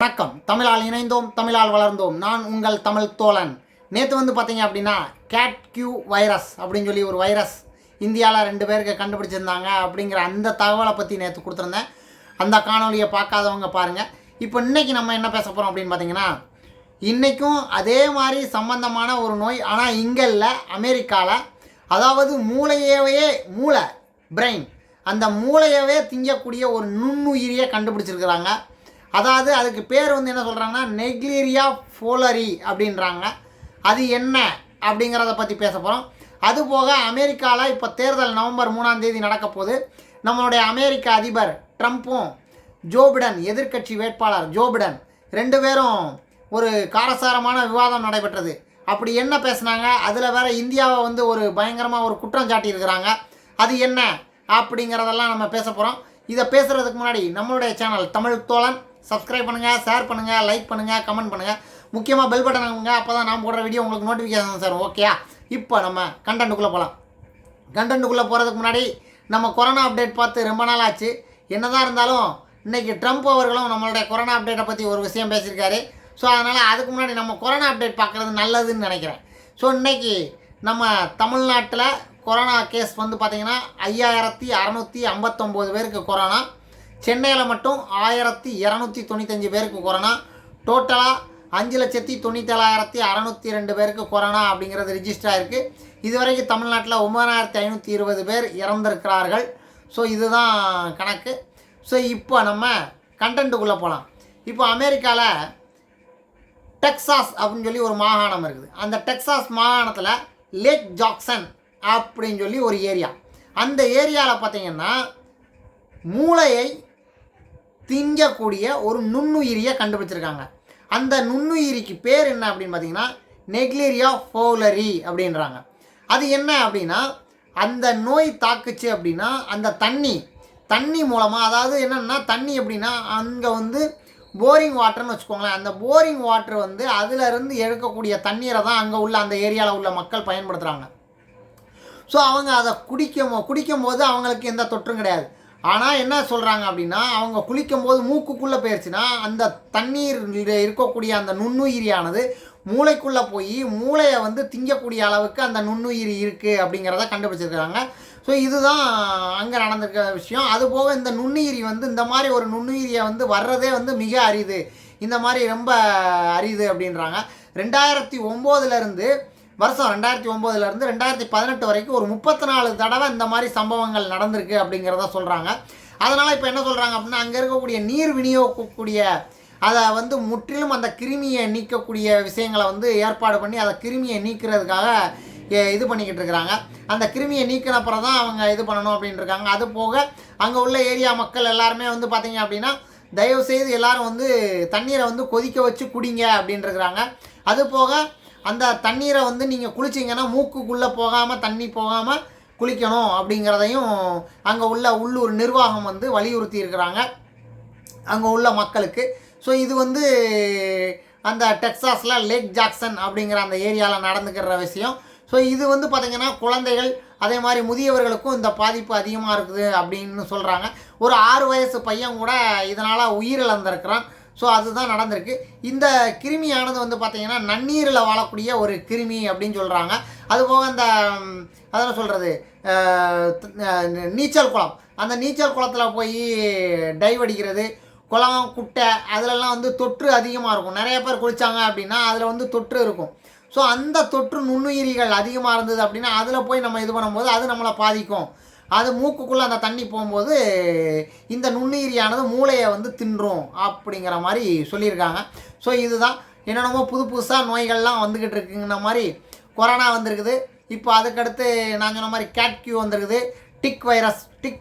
வணக்கம். தமிழால் இணைந்தோம், தமிழால் வளர்ந்தோம். நான் உங்கள் தமிழ் தோழன். நேற்று வந்து பார்த்தீங்க அப்படின்னா கேட்கியூ வைரஸ் அப்படின்னு சொல்லி ஒரு வைரஸ் இந்தியாவில் 2 பேருக்கு கண்டுபிடிச்சிருந்தாங்க அப்படிங்கிற அந்த தகவலை பற்றி நேற்று கொடுத்துருந்தேன். அந்த காணொலியை பார்க்காதவங்க பாருங்கள். இப்போ இன்றைக்கி நம்ம என்ன பேச போகிறோம் அப்படின்னு பார்த்தீங்கன்னா, இன்றைக்கும் அதே மாதிரி சம்பந்தமான ஒரு நோய், ஆனால் இங்கே இல்லை, அமெரிக்காவில். அதாவது மூளை பிரெயின், அந்த மூளையவே திங்கக்கூடிய ஒரு நுண்ணுயிரியை கண்டுபிடிச்சிருக்கிறாங்க. அதாவது அதுக்கு பேர் வந்து என்ன சொல்கிறாங்கன்னா நெக்லீரியா ஃபோலரி அப்படின்றாங்க. அது என்ன அப்படிங்கிறத பற்றி பேச போகிறோம். அதுபோக அமெரிக்காவில் இப்போ தேர்தல் நவம்பர் 3ஆம் தேதி நடக்க போகுது. நம்மளுடைய அமெரிக்க அதிபர் ட்ரம்ப்பும் ஜோ பிடன், எதிர்க்கட்சி வேட்பாளர் ஜோ பிடன், 2 பேரும் ஒரு காரசாரமான விவாதம் நடைபெற்றது. அப்படி என்ன பேசுனாங்க, அதில் வேறு இந்தியாவை வந்து ஒரு பயங்கரமாக ஒரு குற்றம் சாட்டியிருக்கிறாங்க. அது என்ன அப்படிங்கிறதெல்லாம் நம்ம பேச போகிறோம். இதை பேசுகிறதுக்கு முன்னாடி நம்மளுடைய சேனல் தமிழ் தோழன் சப்ஸ்கிரைப் பண்ணுங்கள், ஷேர் பண்ணுங்கள், லைக் பண்ணுங்கள், கமெண்ட் பண்ணுங்கள். முக்கியமாக பெல் பட்டன் அமுங்க. அப்போ தான் நான் போடுற வீடியோ உங்களுக்கு நோட்டிஃபிகேஷன் சார். ஓகேயா? இப்போ நம்ம கண்டென்ட்டுக்குள்ளே போகலாம். கண்டென்ட்டுக்குள்ளே போகிறதுக்கு முன்னாடி நம்ம கொரோனா அப்டேட் பார்த்து ரொம்ப நாள் ஆச்சு. என்ன தான் இருந்தாலும் இன்றைக்கி ட்ரம்ப் அவர்களும் நம்மளுடைய கொரோனா அப்டேட்டை பற்றி ஒரு விஷயம் பேசியிருக்காரு. ஸோ அதனால் அதுக்கு முன்னாடி நம்ம கொரோனா அப்டேட் பார்க்குறது நல்லதுன்னு நினைக்கிறேன். ஸோ இன்றைக்கி நம்ம தமிழ்நாட்டில் கொரோனா கேஸ் வந்து பார்த்திங்கன்னா 5659 பேருக்கு கொரோனா. சென்னையில் மட்டும் 1295 பேருக்கு கொரோனா. டோட்டலாக 5,97,602 பேருக்கு கொரோனா அப்படிங்கிறது ரிஜிஸ்டர் ஆகிருக்கு. இதுவரைக்கும் தமிழ்நாட்டில் 9520 பேர் இறந்திருக்கிறார்கள். ஸோ இதுதான் கணக்கு. ஸோ இப்போ நம்ம கண்டென்ட்டுக்குள்ளே போகலாம். இப்போ அமெரிக்காவில் டெக்சாஸ் அப்படின்னு சொல்லி ஒரு மாகாணம் இருக்குது. அந்த டெக்சாஸ் மாகாணத்தில் லேக் ஜாக்சன் அப்படின்னு சொல்லி ஒரு ஏரியா. அந்த ஏரியாவில் பார்த்திங்கன்னா மூளையை திங்கக்கூடிய ஒரு நுண்ணுயிரியை கண்டுபிடிச்சிருக்காங்க. அந்த நுண்ணுயிரிக்கு பேர் என்ன அப்படின்னு பார்த்தீங்கன்னா நெக்லீரியா ஃபோலரி அப்படின்றாங்க. அது என்ன அப்படின்னா, அந்த நோய் தாக்குச்சு அப்படின்னா அந்த தண்ணி மூலமாக, அதாவது என்னென்னா தண்ணி அப்படின்னா அங்கே வந்து போரிங் வாட்டர்னு வச்சுக்கோங்களேன். அந்த போரிங் வாட்டர் வந்து அதிலிருந்து எடுக்கக்கூடிய தண்ணீரை தான் அங்கே உள்ள அந்த ஏரியாவில் உள்ள மக்கள் பயன்படுத்துகிறாங்க. ஸோ அவங்க அதை குடிக்கும்போது அவங்களுக்கு எந்த தொற்றும் கிடையாது. ஆனால் என்ன சொல்கிறாங்க அப்படின்னா, அவங்க குளிக்கும்போது மூக்குக்குள்ளே போயிடுச்சுன்னா அந்த தண்ணீர் இருக்கக்கூடிய அந்த நுண்ணுயிரியானது மூளைக்குள்ளே போய் மூளையை வந்து திங்கக்கூடிய அளவுக்கு அந்த நுண்ணுயிரி இருக்குது அப்படிங்கிறத கண்டுபிடிச்சிருக்கிறாங்க. ஸோ இதுதான் அங்கே நடந்திருக்க விஷயம். அதுபோக இந்த நுண்ணுயிரி வந்து இந்த மாதிரி ஒரு நுண்ணுயிரியை வந்து வர்றதே வந்து மிக அரிது, இந்த மாதிரி ரொம்ப அரிது அப்படின்றாங்க. 2009 2018 வரைக்கும் ஒரு 34 தடவை இந்த மாதிரி சம்பவங்கள் நடந்திருக்கு அப்படிங்கிறத சொல்கிறாங்க. அதனால் இப்போ என்ன சொல்கிறாங்க அப்படின்னா, அங்கே இருக்கக்கூடிய நீர் விநியோகிக்கக்கூடிய அதை வந்து முற்றிலும் அந்த கிருமியை நீக்கக்கூடிய விஷயங்களை வந்து ஏற்பாடு பண்ணி அதை கிருமியை நீக்கிறதுக்காக இது பண்ணிக்கிட்டு இருக்கிறாங்க. அந்த கிருமியை நீக்கின அப்புறம் தான் அவங்க இது பண்ணணும் அப்படின்ட்டு இருக்காங்க. அது போக அங்கே உள்ள ஏரியா மக்கள் எல்லாருமே வந்து பார்த்திங்க அப்படின்னா, தயவுசெய்து எல்லோரும் வந்து தண்ணீரை வந்து கொதிக்க வச்சு குடிங்க அப்படின்ட்டுருக்குறாங்க. அது போக அந்த தண்ணீரை வந்து நீங்கள் குளிச்சிங்கன்னா மூக்குக்குள்ளே போகாமல் தண்ணி போகாமல் குளிக்கணும் அப்படிங்கிறதையும் அங்கே உள்ள உள்ளூர் நிர்வாகம் வந்து வலியுறுத்தி இருக்கிறாங்க அங்கே உள்ள மக்களுக்கு. ஸோ இது வந்து அந்த டெக்சாஸில் லேக் ஜாக்சன் அப்படிங்கிற அந்த ஏரியாவில் நடந்துக்கிற விஷயம். ஸோ இது வந்து பார்த்திங்கன்னா குழந்தைகள் அதே மாதிரி முதியவர்களுக்கும் இந்த பாதிப்பு அதிகமாக இருக்குது அப்படின்னு சொல்கிறாங்க. ஒரு 6 வயசு பையன் கூட இதனால் உயிரிழந்திருக்கிறான். ஸோ அதுதான் நடந்திருக்கு. இந்த கிருமியானது வந்து பார்த்திங்கன்னா நன்னீரில் வாழக்கூடிய ஒரு கிருமி அப்படின்னு சொல்கிறாங்க. அதுபோக அந்த அதெல்லாம் சொல்கிறது நீச்சல் குளம், அந்த நீச்சல் குளத்தில் போய் டைவ் அடிக்கிறது, குளம் குட்டை அதிலெல்லாம் வந்து தொற்று அதிகமாக இருக்கும். நிறைய பேர் குளித்தாங்க அப்படின்னா அதில் வந்து தொற்று இருக்கும். ஸோ அந்த தொற்று நுண்ணுயிரிகள் அதிகமாக இருந்தது அப்படின்னா அதில் போய் நம்ம இது பண்ணும்போது அது நம்மளை பாதிக்கும். அது மூக்குக்குள்ளே அந்த தண்ணி போகும்போது இந்த நுண்ணுயிரியானது மூளையை வந்து தின்றும் அப்படிங்கிற மாதிரி சொல்லியிருக்காங்க. ஸோ இதுதான் என்னென்னமோ புதுசாக நோய்கள்லாம் வந்துக்கிட்டு இருக்குங்கிற மாதிரி கொரோனா வந்திருக்குது. இப்போ அதுக்கடுத்து நான் சொன்ன மாதிரி கேட்கியூ வந்திருக்குது. டிக்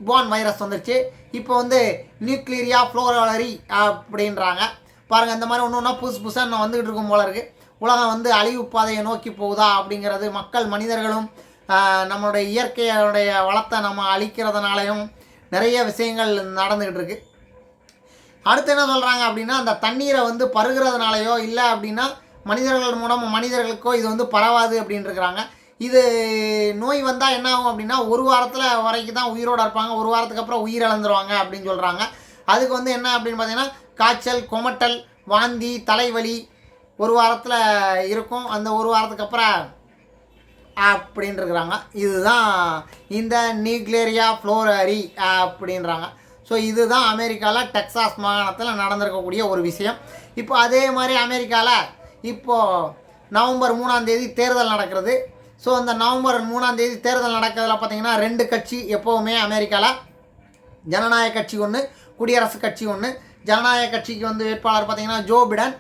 பான் வைரஸ் வந்துருச்சு. இப்போ வந்து நியூக்லீரியா ஃபோலரி அப்படின்றாங்க. பாருங்கள், இந்த மாதிரி ஒன்று புதுசாக நான் வந்துக்கிட்டு இருக்கும் போல இருக்குது. உலகம் வந்து அழிவு பாதையை நோக்கி போகுதா அப்படிங்கிறது, மனிதர்களும் நம்மளுடைய இயற்கையுடைய வளத்தை நம்ம அழிக்கிறதுனாலையும் நிறைய விஷயங்கள் நடந்துக்கிட்டு இருக்குது. அடுத்து என்ன சொல்கிறாங்க அப்படின்னா, அந்த தண்ணீரை வந்து பருகிறதுனாலையோ இல்லை அப்படின்னா மனிதர்கள் மூலம் மனிதர்களுக்கோ இது வந்து பரவாது அப்படின்ட்டுருக்குறாங்க. இது நோய் வந்தால் என்ன ஆகும் அப்படின்னா, 1 வாரத்தில் வரைக்கும் தான் உயிரோடு இருப்பாங்க, 1 வாரத்துக்கு அப்புறம் உயிரிழந்துருவாங்க அப்படின்னு சொல்கிறாங்க. அதுக்கு வந்து என்ன அப்படின்னு பார்த்தீங்கன்னா காய்ச்சல், குமட்டல், வாந்தி தலைவலி ஒரு வாரத்தில் இருக்கும். அந்த ஒரு வாரத்துக்கு அப்புறம் அப்படின்னு இருக்கிறாங்க. இதுதான் இந்த நீக்லேரியா ஃப்ளோரரி அப்படின்றாங்க. ஸோ இதுதான் அமெரிக்காவில் டெக்சாஸ் மாகாணத்தில் நடந்திருக்கக்கூடிய ஒரு விஷயம். இப்போ அதே மாதிரி அமெரிக்காவில் இப்போது நவம்பர் 3 தேர்தல் நடக்கிறது. ஸோ அந்த நவம்பர் 3 தேர்தல் நடக்கிறதுல பார்த்திங்கன்னா 2 கட்சி எப்போவுமே அமெரிக்காவில், ஜனநாயக கட்சி ஒன்று, குடியரசுக் கட்சி ஒன்று. ஜனநாயக கட்சிக்கு வந்து வேட்பாளர் பார்த்திங்கன்னா ஜோ பிடன்,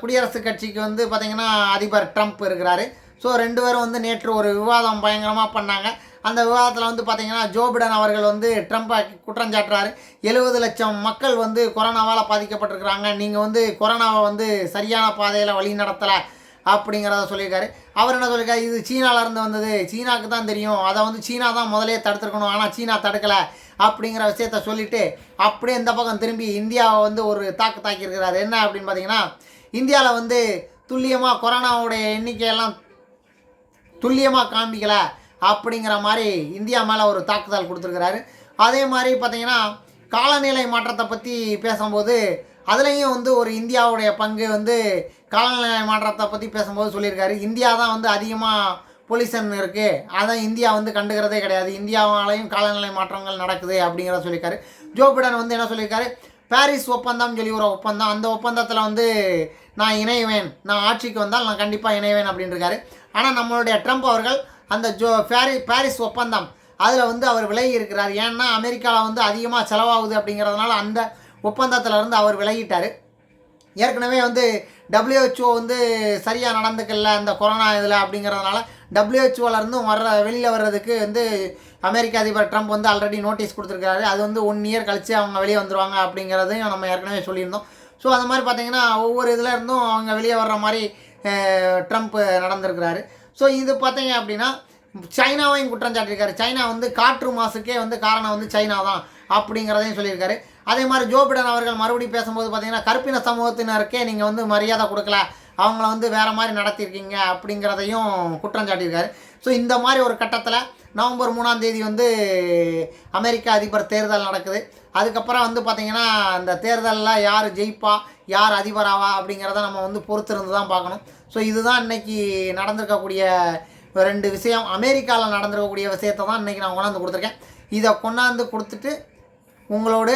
குடியரசுக் கட்சிக்கு வந்து பார்த்திங்கன்னா அதிபர் ட்ரம்ப் இருக்கிறாரு. ஸோ 2 பேரும் வந்து நேற்று ஒரு விவாதம் பயங்கரமாக பண்ணாங்க. அந்த விவாதத்தில் வந்து பார்த்திங்கன்னா ஜோ பிடன் அவர்கள் வந்து ட்ரம்ப்பை குற்றம் சாட்டுறாரு. 70 லட்சம் மக்கள் வந்து கொரோனாவால் பாதிக்கப்பட்டிருக்கிறாங்க, நீங்கள் வந்து கொரோனாவை வந்து சரியான பாதையில் வழி நடத்தலை அப்படிங்கிறத சொல்லியிருக்காரு. அவர் என்ன சொல்லியிருக்காரு, இது சீனாவிலேருந்து வந்தது, சீனாவுக்கு தான் தெரியும், அதை வந்து சீனா தான் முதலே தடுத்துருக்கணும், ஆனால் சீனா தடுக்கலை அப்படிங்கிற விஷயத்த சொல்லிவிட்டு அப்படியே இந்த பக்கம் திரும்பி இந்தியாவை வந்து ஒரு தாக்கியிருக்கிறார். என்ன அப்படின்னு பார்த்தீங்கன்னா, இந்தியாவில் வந்து துல்லியமாக கொரோனாவுடைய எண்ணிக்கையெல்லாம் துல்லியமாக காண்பிக்கலை அப்படிங்கிற மாதிரி இந்தியா மேலே ஒரு தாக்குதல் கொடுத்துருக்கிறாரு. அதே மாதிரி பார்த்திங்கன்னா காலநிலை மாற்றத்தை பற்றி பேசும்போது அதுலேயும் வந்து ஒரு இந்தியாவுடைய பங்கு வந்து காலநிலை மாற்றத்தை பற்றி பேசும்போது சொல்லியிருக்காரு. இந்தியா தான் வந்து அதிகமாக பொல்யூஷன் இருக்குது, அதான் இந்தியா வந்து கண்டுக்கிறதே கிடையாது, இந்தியாவாலையும் காலநிலை மாற்றங்கள் நடக்குது அப்படிங்கிறத சொல்லியிருக்காரு. ஜோ பிடன் வந்து என்ன சொல்லியிருக்காரு, பாரிஸ் ஒப்பந்தம் சொல்லி ஒரு ஒப்பந்தம், அந்த ஒப்பந்தத்தில் வந்து நான் இணைவேன், நான் ஆட்சிக்கு வந்தால் நான் கண்டிப்பாக இணைவேன் அப்படின்ட்டுருக்காரு. ஆனால் நம்மளுடைய ட்ரம்ப் அவர்கள் அந்த பாரிஸ் ஒப்பந்தம் அதில் வந்து அவர் விலகி இருக்கிறார். ஏன்னா அமெரிக்காவில் வந்து அதிகமாக செலவாகுது அப்படிங்கிறதுனால அந்த ஒப்பந்தத்திலேருந்து அவர் விலகிட்டார். ஏற்கனவே வந்து WHO வந்து சரியாக நடந்துக்கல அந்த கொரோனா இதில் அப்படிங்கிறதுனால WHO வெளியில் வர்றதுக்கு வந்து அமெரிக்க அதிபர் ட்ரம்ப் வந்து ஆல்ரெடி நோட்டீஸ் கொடுத்துருக்காரு. அது வந்து 1 இயர் கழித்து அவங்க வெளியே வந்துடுவாங்க அப்படிங்கிறதையும் நம்ம ஏற்கனவே சொல்லியிருந்தோம். ஸோ அந்த மாதிரி பார்த்திங்கன்னா ஒவ்வொரு இதில் இருந்தும் அவங்க வெளியே வர்ற மாதிரி ட்ரம்ப் நடந்திருக்கிறாரு. ஸோ இது பார்த்தீங்க அப்படின்னா சைனாவையும் குற்றம் சாட்டியிருக்காரு. சைனா வந்து காற்று மாசுக்கே வந்து காரணம் வந்து சைனா தான் அப்படிங்கிறதையும் சொல்லியிருக்காரு. அதே மாதிரி ஜோ பிடன் அவர்கள் மறுபடியும் பேசும்போது பார்த்திங்கன்னா கற்பின சமூகத்தினருக்கே நீங்கள் வந்து மரியாதை கொடுக்கல, அவங்கள வந்து வேறு மாதிரி நடத்தியிருக்கீங்க அப்படிங்கிறதையும் குற்றம் சாட்டியிருக்காரு. ஸோ இந்த மாதிரி ஒரு கட்டத்தில் நவம்பர் 3 வந்து அமெரிக்க அதிபர் தேர்தல் நடக்குது. அதுக்கப்புறம் வந்து பார்த்திங்கன்னா அந்த தேர்தலில் யார் ஜெயிப்பா, யார் அதிபராவா அப்படிங்கிறத நம்ம வந்து பொறுத்திருந்து தான் பார்க்கணும். ஸோ இதுதான் இன்றைக்கி நடந்திருக்கக்கூடிய 2 விஷயம். அமெரிக்காவில் நடந்திருக்கக்கூடிய விஷயத்தை தான் இன்றைக்கி நான் கொண்டாந்து கொடுத்துருக்கேன். இதை கொண்டாந்து கொடுத்துட்டு உங்களோடு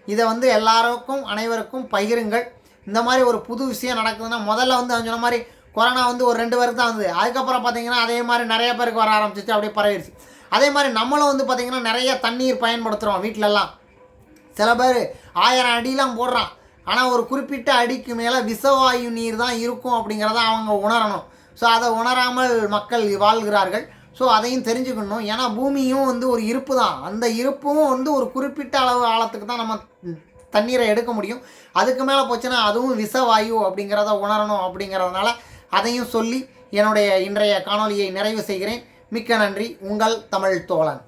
இதை வந்து எல்லாருக்கும் அனைவருக்கும் பகிருங்கள். இந்த மாதிரி ஒரு புது விஷயம் நடக்குதுன்னா முதல்ல வந்து சொன்ன மாதிரி கொரோனா வந்து ஒரு 2 பேருக்கு தான் வந்தது. அதுக்கப்புறம் பார்த்திங்கன்னா அதே மாதிரி நிறைய பேருக்கு வர ஆரம்பிச்சிச்சு, அப்படியே பரவிடுச்சு. அதே மாதிரி நம்மளும் வந்து பார்த்திங்கன்னா நிறைய தண்ணீர் பயன்படுத்துகிறோம் வீட்டிலலாம். சில பேர் 1000 அடிலாம் போடுறான், ஆனால் ஒரு குறிப்பிட்ட அடிக்கு மேலே விஷவாயு நீர் தான் இருக்கும் அப்படிங்கிறத அவங்க உணரணும். ஸோ அதை உணராமல் மக்கள் வாழ்கிறார்கள். ஸோ அதையும் தெரிஞ்சுக்கணும். ஏன்னா பூமியும் வந்து ஒரு இருப்பு தான், அந்த இருப்பும் வந்து ஒரு குறிப்பிட்ட அளவு ஆழத்துக்கு தான் நம்ம தண்ணீரை எடுக்க முடியும். அதுக்கு மேலே போச்சுன்னா அதுவும் விஷவாயு அப்படிங்கிறத உணரணும். அப்படிங்கிறதுனால அதையும் சொல்லி என்னுடைய இன்றைய காணொலியை நிறைவு செய்கிறேன். மிக்க நன்றி. உங்கள் தமிழ் தோழன்.